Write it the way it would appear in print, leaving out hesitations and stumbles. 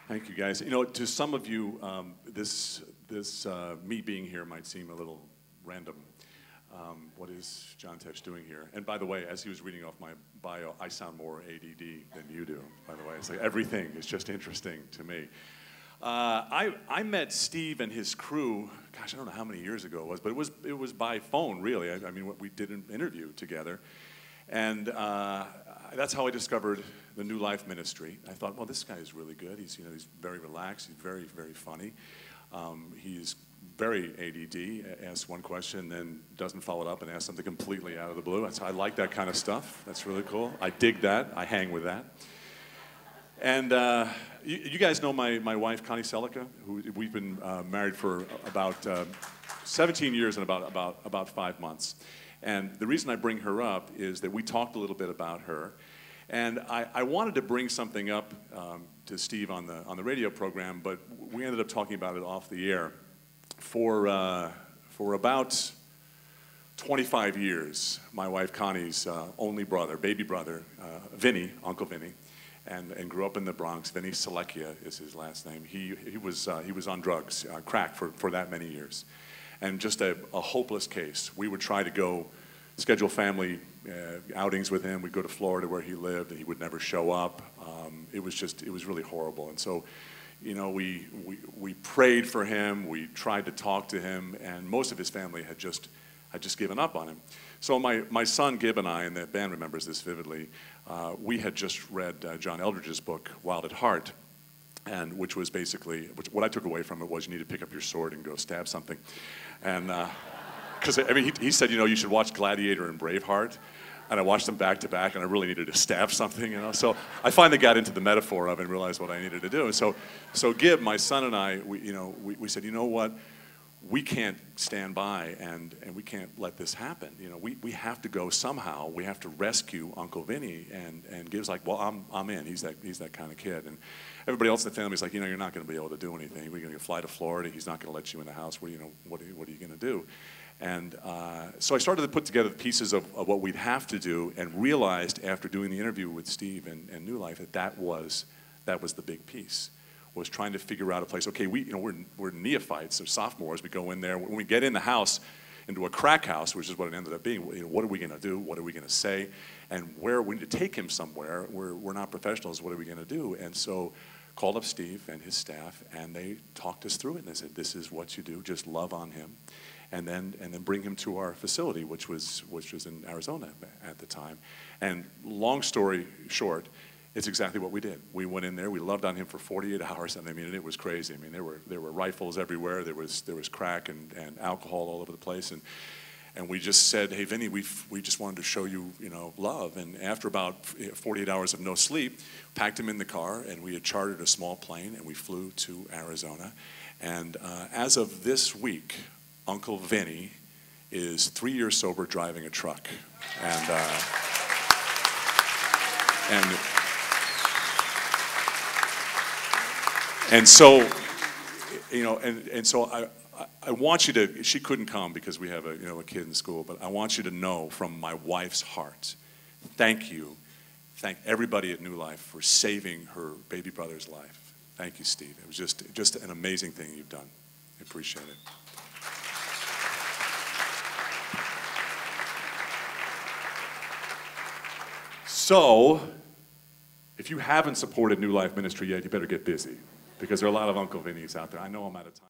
Thank you, guys. You know, to some of you, me being here might seem a little random. What is John Tesh doing here? And by the way, as he was reading off my bio, I sound more ADD than you do, by the way. It's like everything is just interesting to me. I met Steve and his crew, gosh, I don't know how many years ago it was, but it was by phone, really. I mean, we did an interview together. And that's how I discovered the New Life Ministry. I thought, well, this guy is really good. He's very relaxed. He's very, very funny. He's very ADD. Asks one question, then doesn't follow it up and asks something completely out of the blue. I like that kind of stuff. That's really cool. I dig that. I hang with that. And you guys know my wife, Connie Selica, who we've been married for about 17 years and about 5 months. And the reason I bring her up is that we talked a little bit about her. And I wanted to bring something up to Steve on the radio program, but we ended up talking about it off the air. For about 25 years, my wife Connie's only brother, baby brother, Vinny, Uncle Vinny, and grew up in the Bronx. Vinny Selica is his last name. He was on drugs, crack for that many years. And just a hopeless case. We would try to go schedule family outings with him. We'd go to Florida where he lived, and he would never show up. It was really horrible. And so, you know, we prayed for him. We tried to talk to him, and most of his family had just given up on him. So my son Gib and I, and the band remembers this vividly, we had just read John Eldredge's book, Wild at Heart, and which was basically, what I took away from it was you need to pick up your sword and go stab something. And, because, I mean, he said, you know, you should watch Gladiator and Braveheart. And I watched them back to back, and I really needed to stab something, you know. So I finally got into the metaphor of it and realized what I needed to do. And so Gib, my son, and I, we said, you know what? We can't stand by and we can't let this happen. You know, we have to go somehow. We have to rescue Uncle Vinny. And Gib's like, well, I'm in. He's that kind of kid. And everybody else in the family is like, you know, you're not going to be able to do anything. We're going to fly to Florida. He's not going to let you in the house. What are you going to do? And so I started to put together the pieces of what we'd have to do, and realized after doing the interview with Steve and New Life that was the big piece. Was trying to figure out a place. Okay, we're neophytes or sophomores. We go in there. When we get in the house, into a crack house, which is what it ended up being. What are we going to do? What are we going to say? And where we need to take him somewhere. We're not professionals. What are we going to do? And so called up Steve and his staff, and they talked us through it. And they said, this is what you do. Just love on him. And then bring him to our facility, which was in Arizona at the time. And long story short, it's exactly what we did. We went in there, we loved on him for 48 hours, and I mean, it was crazy. I mean, there were rifles everywhere, there was crack and alcohol all over the place, and we just said, hey, Vinny, we just wanted to show you, love. And after about 48 hours of no sleep, packed him in the car, and we had chartered a small plane, and we flew to Arizona. And as of this week, Uncle Vinny is 3 years sober driving a truck. And so, I want you to, she couldn't come because we have a kid in school, but I want you to know from my wife's heart, thank you. Thank everybody at New Life for saving her baby brother's life. Thank you, Steve. It was just an amazing thing you've done. I appreciate it. So, if you haven't supported New Life Ministry yet, you better get busy, because there are a lot of Uncle Vinnies out there. I know I'm out of time.